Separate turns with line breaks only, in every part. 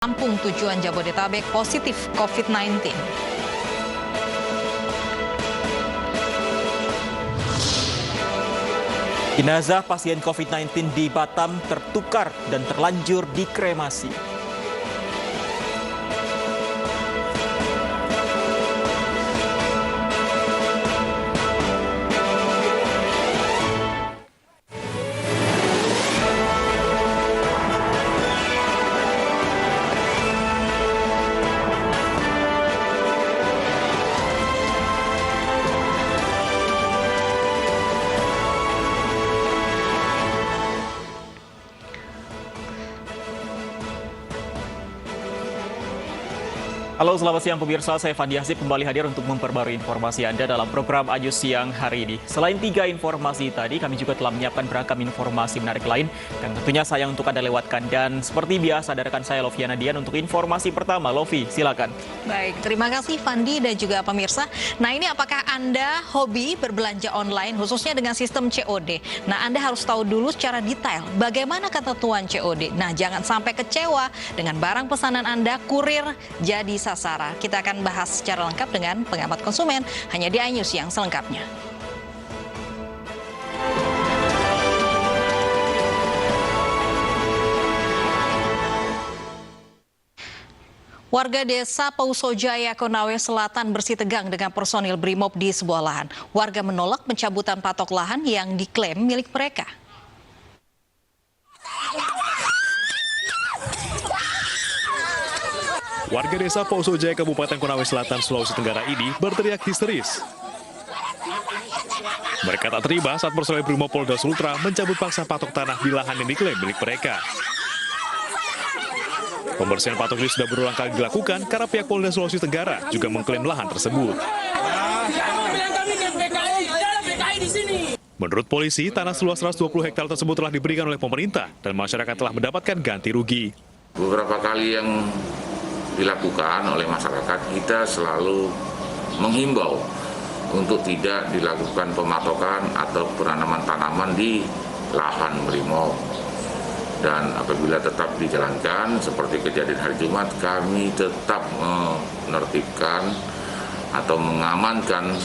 Lampung tujuan Jabodetabek positif COVID-19.
Jenazah pasien COVID-19 di Batam tertukar dan terlanjur dikremasi. Halo, selamat siang pemirsa. Saya Fandi Hasib kembali hadir untuk memperbarui informasi Anda dalam program Aju Siang hari ini. Selain 3 informasi tadi, kami juga telah menyiapkan beragam informasi menarik lain yang tentunya sayang untuk Anda lewatkan. Dan seperti biasa, ada rekan saya Loviana Dian untuk informasi pertama. Lovi, silakan.
Baik, terima kasih Fandi dan juga pemirsa. Nah, ini apakah Anda hobi berbelanja online khususnya dengan sistem COD? Nah, Anda harus tahu dulu secara detail bagaimana ketentuan COD. Nah, jangan sampai kecewa dengan barang pesanan Anda kurir jadi sasaran. Kita akan bahas secara lengkap dengan pengamat konsumen hanya di iNews yang selengkapnya. Warga desa Pausojaya, Konawe Selatan bersitegang dengan personil Brimob di sebuah lahan. Warga menolak pencabutan patok lahan yang diklaim milik mereka.
Warga desa Pausojaya, Kabupaten Konawe Selatan, Sulawesi Tenggara ini berteriak histeris. Mereka tak terima saat personel Brimob Polda Sultra mencabut paksa patok tanah di lahan yang diklaim milik mereka. Pembersihan patok ini sudah berulang kali dilakukan karena pihak Polda Sulawesi Tenggara juga mengklaim lahan tersebut. Menurut polisi, tanah seluas 120 hektar tersebut telah diberikan oleh pemerintah dan masyarakat telah mendapatkan ganti rugi.
Beberapa kali yang dilakukan oleh masyarakat, kita selalu menghimbau untuk tidak dilakukan pematokan atau penanaman tanaman di lahan Brimob. Dan apabila tetap dijalankan seperti kejadian hari Jumat, kami tetap menertibkan atau mengamankan.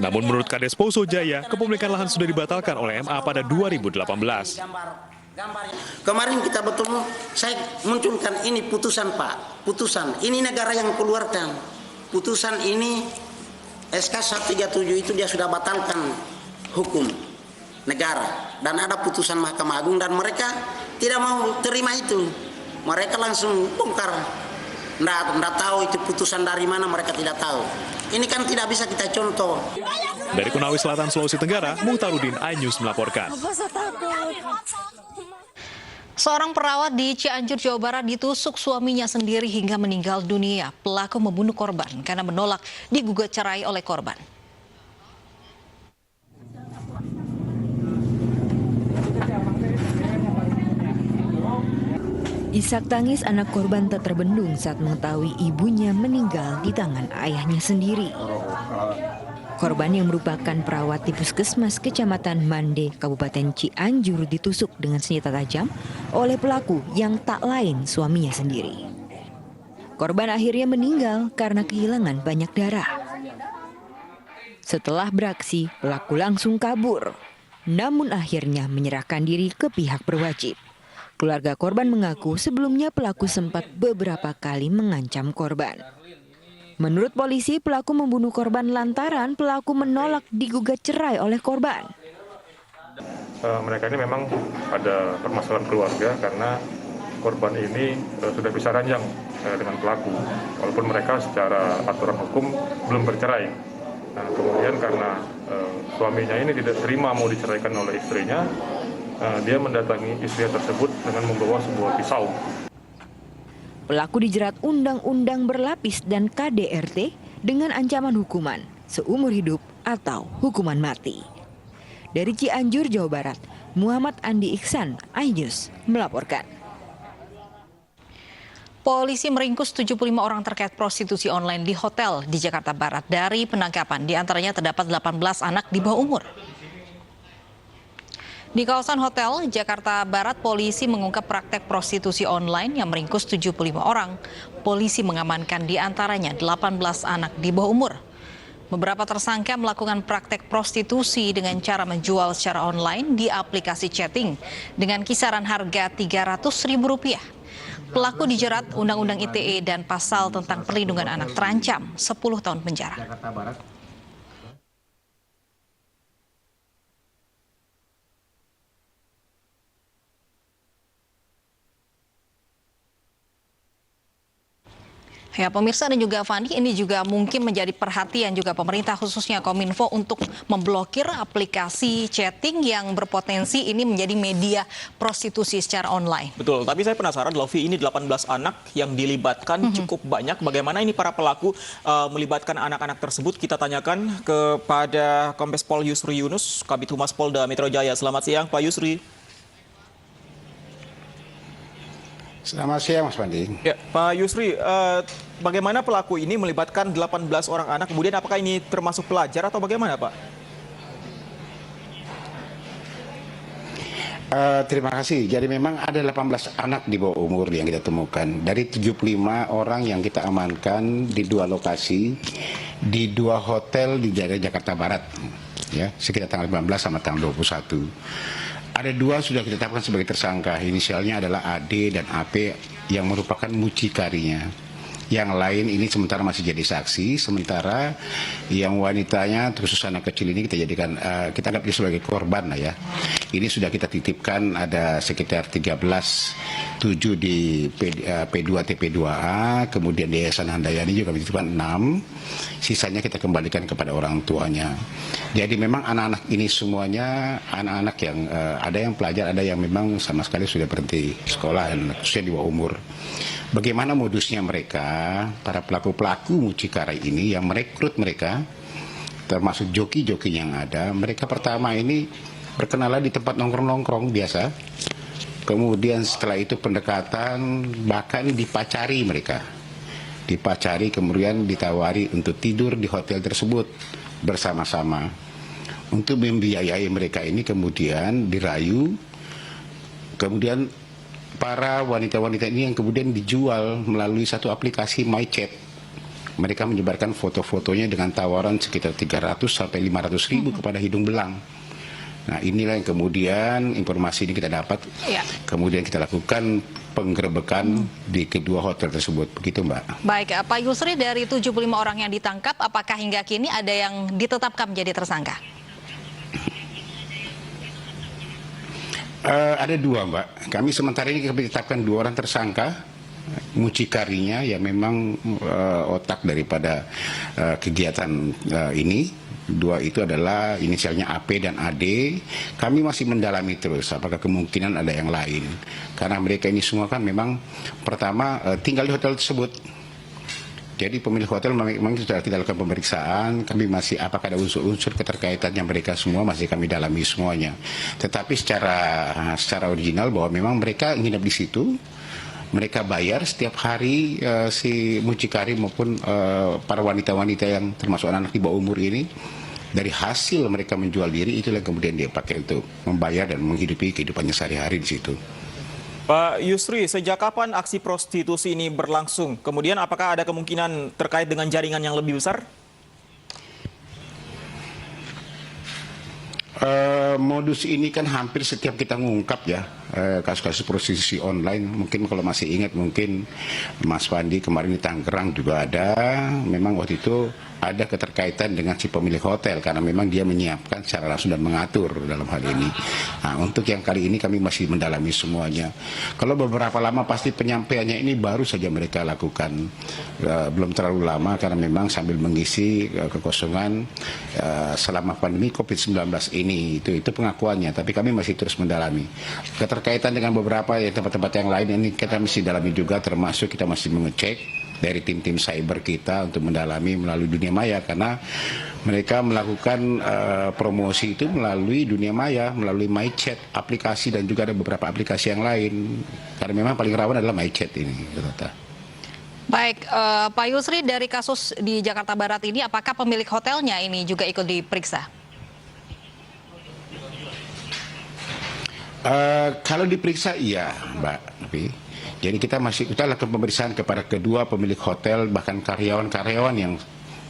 Namun menurut Kades Pausojaya, kepemilikan lahan sudah dibatalkan oleh MA pada 2018.
Kemarin kita saya munculkan ini putusan Pak, putusan ini negara yang keluarkan, putusan ini SK 137 itu dia sudah batalkan hukum negara dan ada putusan Mahkamah Agung dan mereka tidak mau terima itu, mereka langsung bongkar, nggak tahu itu putusan dari mana, mereka tidak tahu. Ini kan tidak bisa kita contoh.
Dari Konawe Selatan, Sulawesi Tenggara, Muhtarudin, iNews melaporkan.
Seorang perawat di Cianjur, Jawa Barat ditusuk suaminya sendiri hingga meninggal dunia. Pelaku membunuh korban karena menolak digugat cerai oleh korban.
Isak tangis anak korban tak terbendung saat mengetahui ibunya meninggal di tangan ayahnya sendiri. Korban yang merupakan perawat di Puskesmas Kecamatan Mande, Kabupaten Cianjur ditusuk dengan senjata tajam oleh pelaku yang tak lain suaminya sendiri. Korban akhirnya meninggal karena kehilangan banyak darah. Setelah beraksi, pelaku langsung kabur, namun akhirnya menyerahkan diri ke pihak berwajib. Keluarga korban mengaku sebelumnya pelaku sempat beberapa kali mengancam korban. Menurut polisi, pelaku membunuh korban lantaran pelaku menolak digugat cerai oleh korban.
Mereka ini memang ada permasalahan keluarga karena korban ini sudah bisa ranjang dengan pelaku, walaupun mereka secara aturan hukum belum bercerai. Nah, kemudian karena suaminya ini tidak terima mau diceraikan oleh istrinya, dia mendatangi istri tersebut dengan membawa sebuah pisau.
Pelaku dijerat undang-undang berlapis dan KDRT dengan ancaman hukuman seumur hidup atau hukuman mati. Dari Cianjur, Jawa Barat, Muhammad Andi Iksan, iNews melaporkan.
Polisi meringkus 75 orang terkait prostitusi online di hotel di Jakarta Barat. Dari penangkapan, diantaranya terdapat 18 anak di bawah umur. Di kawasan hotel Jakarta Barat, polisi mengungkap praktek prostitusi online yang meringkus 75 orang. Polisi mengamankan di antaranya 18 anak di bawah umur. Beberapa tersangka melakukan praktek prostitusi dengan cara menjual secara online di aplikasi chatting dengan kisaran harga Rp300.000. Pelaku dijerat Undang-Undang ITE dan pasal tentang perlindungan anak terancam 10 tahun penjara. Ya, pemirsa dan juga Fandi, ini juga mungkin menjadi perhatian juga pemerintah khususnya Kominfo untuk memblokir aplikasi chatting yang berpotensi ini menjadi media prostitusi secara online.
Betul, tapi saya penasaran, Lovi, ini 18 anak yang dilibatkan cukup banyak. Bagaimana ini para pelaku melibatkan anak-anak tersebut? Kita tanyakan kepada Kombes Pol Yusri Yunus, Kabid Humas Polda Metro Jaya. Selamat siang, Pak Yusri.
Selamat siang, Mas Pandi.
Ya, Pak Yusri, bagaimana pelaku ini melibatkan 18 orang anak? Kemudian apakah ini termasuk pelajar atau bagaimana, Pak?
Terima kasih. Jadi memang ada 18 anak di bawah umur yang kita temukan. Dari 75 orang yang kita amankan di 2 lokasi, di 2 hotel di daerah Jakarta Barat, ya, sekitar tanggal 19 sama tanggal 21. Ada 2 sudah kita tetapkan sebagai tersangka. Inisialnya adalah AD dan AP yang merupakan mucikarinya. Yang lain ini sementara masih jadi saksi, sementara yang wanitanya khusus anak kecil ini kita jadikan, kita anggap dia sebagai korban lah ya. Ini sudah kita titipkan, ada sekitar 13, 7 di P2 TP2A, kemudian di Yayasan Handayani juga dititipkan 6, sisanya kita kembalikan kepada orang tuanya. Jadi memang anak-anak ini semuanya anak-anak yang ada yang pelajar, ada yang memang sama sekali sudah berhenti sekolah dan khususnya di bawah umur. Bagaimana modusnya mereka, para pelaku-pelaku mucikari ini yang merekrut mereka, termasuk joki-joki yang ada. Mereka pertama ini berkenalan di tempat nongkrong-nongkrong biasa. Kemudian setelah itu pendekatan, bahkan dipacari mereka. Dipacari kemudian ditawari untuk tidur di hotel tersebut bersama-sama. Untuk membiayai mereka ini kemudian dirayu, kemudian para wanita-wanita ini yang kemudian dijual melalui satu aplikasi MyChat. Mereka menyebarkan foto-fotonya dengan tawaran sekitar 300 sampai 500 ribu kepada hidung belang. Nah, inilah yang kemudian informasi ini kita dapat. Ya. Kemudian kita lakukan penggerebekan di kedua hotel tersebut. Begitu, Mbak.
Baik, Pak Yusri, dari 75 orang yang ditangkap, apakah hingga kini ada yang ditetapkan menjadi tersangka?
Ada 2, Mbak. Kami sementara ini kami tetapkan 2 orang tersangka, mucikarinya yang memang otak daripada kegiatan ini. 2 itu adalah inisialnya AP dan AD. Kami masih mendalami terus apakah kemungkinan ada yang lain. Karena mereka ini semua kan memang pertama tinggal di hotel tersebut. Jadi pemilik hotel memang sudah kita lakukan pemeriksaan, kami masih apakah ada unsur-unsur keterkaitannya mereka semua masih kami dalami semuanya. Tetapi secara original bahwa memang mereka nginep di situ, mereka bayar setiap hari si mucikari maupun para wanita-wanita yang termasuk anak-anak di bawah umur ini, dari hasil mereka menjual diri itulah kemudian dia pakai untuk membayar dan menghidupi kehidupannya sehari-hari di situ.
Pak Yusri, sejak kapan aksi prostitusi ini berlangsung? Kemudian apakah ada kemungkinan terkait dengan jaringan yang lebih besar?
Modus ini kan hampir setiap kita ngungkap ya, kasus-kasus prostitusi online. Mungkin kalau masih ingat, mungkin Mas Fandi kemarin di Tangerang juga ada. Memang waktu itu ada keterkaitan dengan si pemilik hotel karena memang dia menyiapkan secara langsung dan mengatur dalam hal ini. Nah, untuk yang kali ini kami masih mendalami semuanya. Kalau beberapa lama pasti penyampaiannya ini baru saja mereka lakukan, belum terlalu lama karena memang sambil mengisi kekosongan selama pandemi COVID-19 ini. Itu pengakuannya, tapi kami masih terus mendalami. Keterkaitan dengan beberapa ya, tempat-tempat yang lain ini kita masih dalami juga, termasuk kita masih mengecek dari tim-tim cyber kita untuk mendalami melalui dunia maya karena mereka melakukan promosi itu melalui dunia maya, melalui MyChat, aplikasi dan juga ada beberapa aplikasi yang lain. Karena memang paling rawan adalah MyChat ini.
Baik, Pak Yusri, dari kasus di Jakarta Barat ini, apakah pemilik hotelnya ini juga ikut diperiksa?
Kalau diperiksa iya, Mbak. Jadi kita lakukan pemeriksaan kepada kedua pemilik hotel, bahkan karyawan-karyawan yang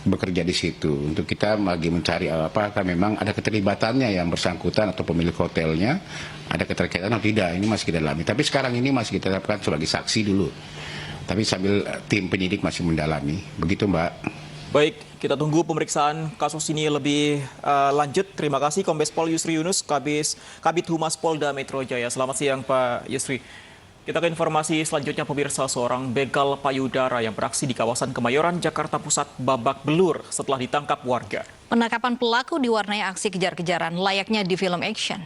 bekerja di situ, untuk kita lagi mencari apakah memang ada keterlibatannya yang bersangkutan atau pemilik hotelnya ada keterkaitan atau tidak. Ini masih kita dalami. Tapi sekarang ini masih kita tetapkan sebagai saksi dulu. Tapi sambil tim penyidik masih mendalami. Begitu, Mbak.
Baik, kita tunggu pemeriksaan kasus ini lebih lanjut. Terima kasih Kombes Pol Yusri Yunus, Kabid Humas Polda Metro Jaya. Selamat siang Pak Yusri. Kita ke informasi selanjutnya, pemirsa. Seorang begal payudara yang beraksi di kawasan Kemayoran, Jakarta Pusat babak belur setelah ditangkap warga.
Penangkapan pelaku diwarnai aksi kejar-kejaran layaknya di film action.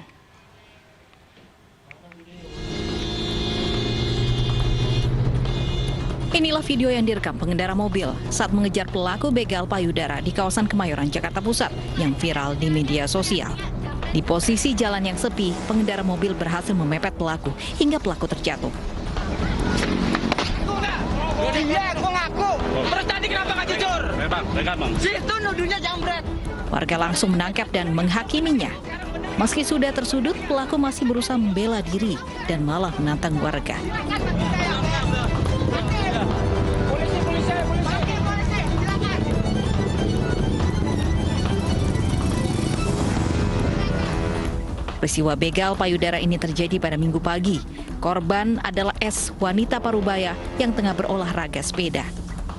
Inilah video yang direkam pengendara mobil saat mengejar pelaku begal payudara di kawasan Kemayoran, Jakarta Pusat yang viral di media sosial. Di posisi jalan yang sepi, pengendara mobil berhasil memepet pelaku hingga pelaku terjatuh.
Iya, gue ngaku. Terus tadi kenapa nggak jujur? Bang. Situ nuduhnya jambret.
Warga langsung menangkap dan menghakiminya. Meski sudah tersudut, pelaku masih berusaha membela diri dan malah menantang warga. Peristiwa begal payudara ini terjadi pada Minggu pagi. Korban adalah S, wanita parubaya yang tengah berolahraga sepeda.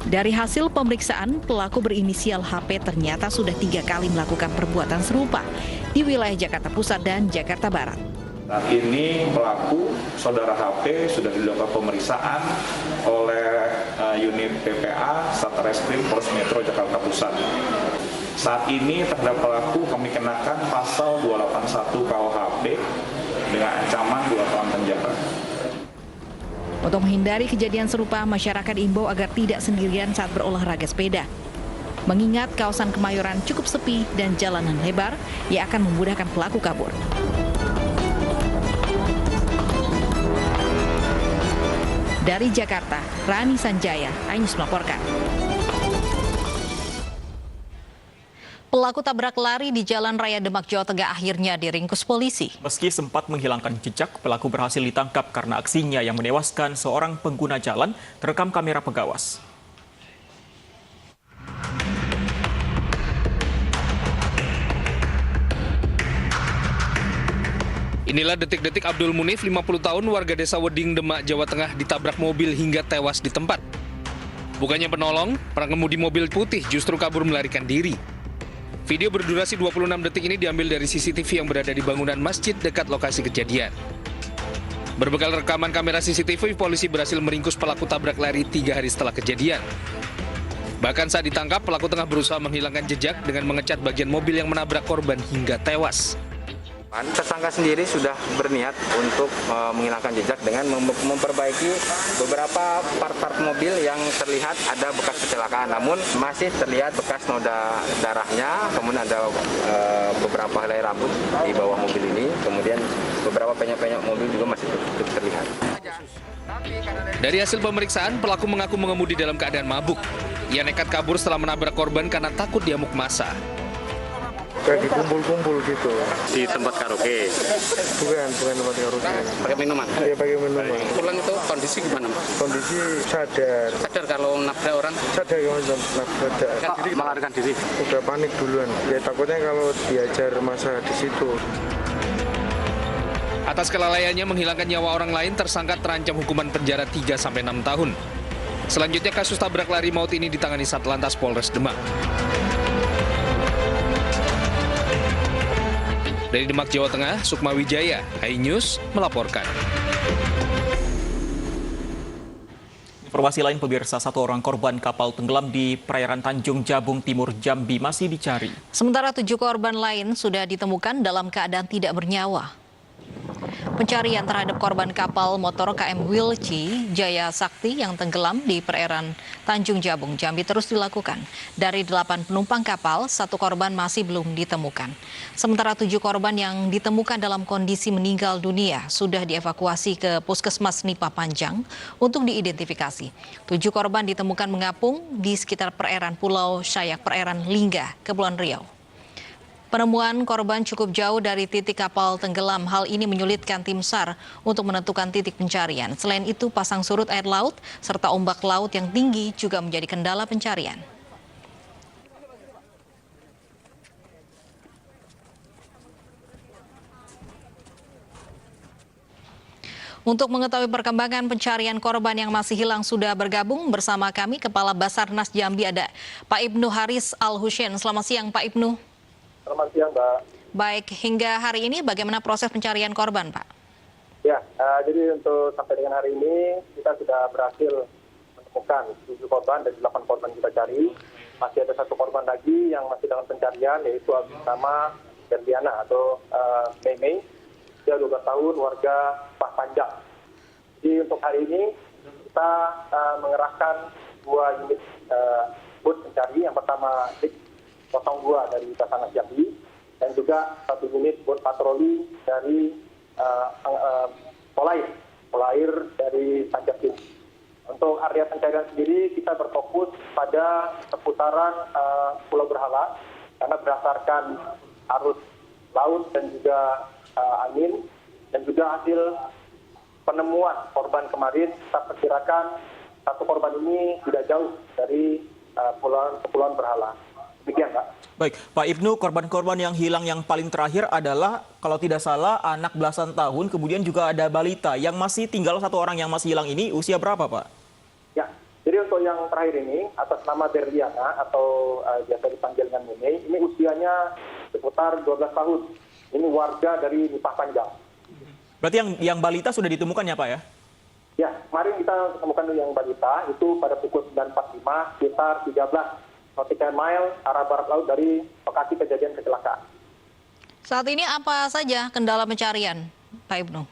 Dari hasil pemeriksaan, pelaku berinisial HP ternyata sudah 3 kali melakukan perbuatan serupa di wilayah Jakarta Pusat dan Jakarta Barat.
Saat ini pelaku, saudara HP, sudah dilakukan pemeriksaan oleh unit PPA Satreskrim Polres Metro Jakarta Pusat. Saat ini terhadap pelaku kami kenakan pasal 281 KUHP dengan ancaman 2 tahun penjara.
Untuk menghindari kejadian serupa, masyarakat diimbau agar tidak sendirian saat berolahraga sepeda. Mengingat kawasan Kemayoran cukup sepi dan jalanan lebar, ia akan memudahkan pelaku kabur. Dari Jakarta, Rani Sanjaya, iNews melaporkan. Pelaku tabrak lari di Jalan Raya Demak, Jawa Tengah akhirnya diringkus polisi.
Meski sempat menghilangkan jejak, pelaku berhasil ditangkap karena aksinya yang menewaskan seorang pengguna jalan terekam kamera pengawas.
Inilah detik-detik Abdul Munif, 50 tahun, warga desa Weding, Demak, Jawa Tengah, ditabrak mobil hingga tewas di tempat. Bukannya penolong, pengemudi mobil putih justru kabur melarikan diri. Video berdurasi 26 detik ini diambil dari CCTV yang berada di bangunan masjid dekat lokasi kejadian. Berbekal rekaman kamera CCTV, polisi berhasil meringkus pelaku tabrak lari 3 hari setelah kejadian. Bahkan saat ditangkap, pelaku tengah berusaha menghilangkan jejak dengan mengecat bagian mobil yang menabrak korban hingga tewas.
Tersangka sendiri sudah berniat untuk menghilangkan jejak dengan memperbaiki beberapa part-part mobil yang terlihat ada bekas kecelakaan, namun masih terlihat bekas noda darahnya, kemudian ada beberapa helai rambut di bawah mobil ini, kemudian beberapa penyok-penyok mobil juga masih terlihat.
Dari hasil pemeriksaan, pelaku mengaku mengemudi dalam keadaan mabuk. Ia nekat kabur setelah menabrak korban karena takut diamuk massa.
Kayak dikumpul-kumpul gitu.
Di tempat karaoke?
Bukan tempat karaoke.
Pakai minuman?
Iya, pakai minuman.
Pulang itu kondisi gimana, Pak?
Kondisi sadar.
Sadar kalau nabrak orang?
Sadar, sadar.
Melarikan diri?
Udah panik duluan. Ya takutnya kalau diajar masa di situ.
Atas kelalaiannya menghilangkan nyawa orang lain, tersangka terancam hukuman penjara 3-6 tahun. Selanjutnya kasus tabrak lari maut ini ditangani Satlantas Polres Demak. Dari Demak, Jawa Tengah, Sukma Wijaya, iNews melaporkan.
Informasi lain, pemirsa, 1 orang korban kapal tenggelam di perairan Tanjung Jabung Timur, Jambi masih dicari.
Sementara 7 korban lain sudah ditemukan dalam keadaan tidak bernyawa. Pencarian terhadap korban kapal motor KM Wilci Jaya Sakti yang tenggelam di perairan Tanjung Jabung, Jambi terus dilakukan. Dari 8 penumpang kapal, 1 korban masih belum ditemukan. Sementara 7 korban yang ditemukan dalam kondisi meninggal dunia sudah dievakuasi ke Puskesmas Nipah Panjang untuk diidentifikasi. 7 korban ditemukan mengapung di sekitar perairan Pulau Sayak, perairan Lingga, Kepulauan Riau. Penemuan korban cukup jauh dari titik kapal tenggelam. Hal ini menyulitkan tim SAR untuk menentukan titik pencarian. Selain itu, pasang surut air laut serta ombak laut yang tinggi juga menjadi kendala pencarian. Untuk mengetahui perkembangan pencarian korban yang masih hilang sudah bergabung bersama kami Kepala Basarnas Jambi ada Pak Ibnu Haris Al-Hussein. Selamat siang Pak Ibnu.
Selamat siang Mbak.
Baik, hingga hari ini bagaimana proses pencarian korban Pak?
Ya, jadi untuk sampai dengan hari ini kita sudah berhasil menemukan 7 korban dan 8 korban kita cari. Masih ada 1 korban lagi yang masih dalam pencarian yaitu nama Berliana atau Mei. Dia 12 tahun, warga Pak Panjang. Jadi untuk hari ini kita mengerahkan 2 unit bot pencari. Yang pertama DIK 02 dari Basarnas Jambi dan juga 1 unit bot patroli dari Polair dari Tanjung. Untuk area pencarian sendiri kita berfokus pada seputaran Pulau Berhala karena berdasarkan arus laut dan juga angin dan juga hasil penemuan korban kemarin kita perkirakan 1 korban ini tidak jauh dari Kepulauan Berhala. Demikian Pak.
Baik, Pak Ibnu, korban-korban yang hilang yang paling terakhir adalah kalau tidak salah anak belasan tahun, kemudian juga ada balita yang masih tinggal 1 orang yang masih hilang ini usia berapa Pak?
Ya, jadi untuk yang terakhir ini atas nama Berliana atau biasa dipanggil dengan Mei, ini usianya seputar 12 tahun. Ini warga dari Nipah Panjang.
Berarti yang balita sudah ditemukan ya Pak ya?
Ya, kemarin kita temukan yang balita itu pada pukul 9.45 sekitar 13 nautical mile arah barat laut dari lokasi kejadian kecelakaan.
Saat ini apa saja kendala pencarian Pak Ibnu?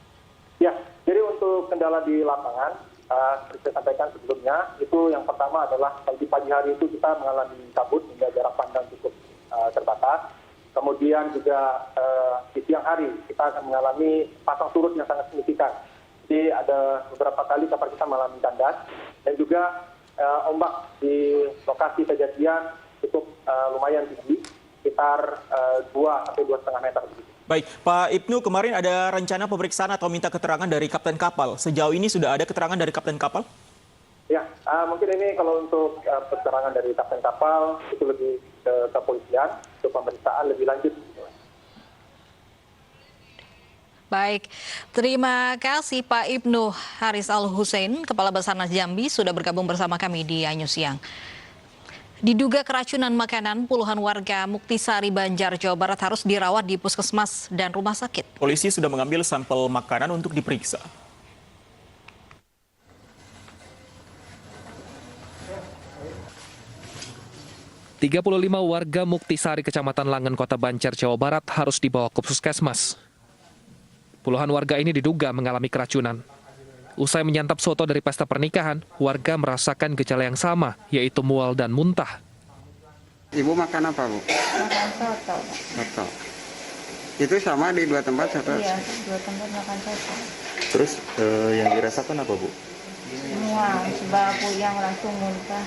Ya, jadi untuk kendala di lapangan, seperti saya sampaikan sebelumnya, itu yang pertama adalah di pagi hari itu kita mengalami kabut hingga jarak pandang cukup terbatas. Kemudian juga di siang hari kita akan mengalami pasang surut yang sangat signifikan. Jadi ada beberapa kali kapal kita mengalami kandas dan juga ombak di lokasi kejadian cukup lumayan tinggi, sekitar 2 sampai 2,5 meter.
Baik, Pak Ibnu, kemarin ada rencana pemeriksaan atau minta keterangan dari kapten kapal. Sejauh ini sudah ada keterangan dari kapten kapal?
Ya, mungkin ini kalau untuk keterangan dari kapten kapal itu lebih ke kepolisian untuk pemeriksaan lebih lanjut.
Baik, terima kasih Pak Ibnu Haris Al-Hussein, Kepala Basarnas Jambi sudah bergabung bersama kami di Anyus Siang. Diduga keracunan makanan, puluhan warga Muktisari Banjar, Jawa Barat harus dirawat di puskesmas dan rumah sakit.
Polisi sudah mengambil sampel makanan untuk diperiksa.
Tiga 35 warga Muktisari, Kecamatan Langen, Kota Banjar, Jawa Barat harus dibawa ke puskesmas. Puluhan warga ini diduga mengalami keracunan. Usai menyantap soto dari pesta pernikahan, warga merasakan gejala yang sama, yaitu mual dan muntah.
Ibu makan apa, Bu?
Makan soto.
Soto. Itu sama di 2 tempat soto?
Iya, 2 tempat makan soto.
Terus yang dirasakan apa, Bu?
Mual, sebab yang langsung muntah.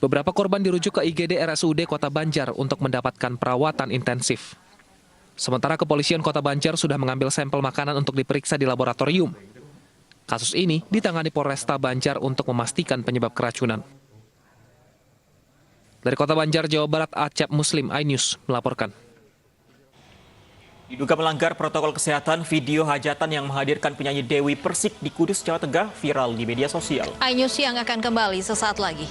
Beberapa korban dirujuk ke IGD RSUD Kota Banjar untuk mendapatkan perawatan intensif. Sementara kepolisian Kota Banjar sudah mengambil sampel makanan untuk diperiksa di laboratorium. Kasus ini ditangani Polresta Banjar untuk memastikan penyebab keracunan. Dari Kota Banjar, Jawa Barat, Acep Muslim, iNews melaporkan.
Diduga melanggar protokol kesehatan, video hajatan yang menghadirkan penyanyi Dewi Persik di Kudus, Jawa Tengah viral di media sosial.
iNews Siang akan kembali sesaat lagi.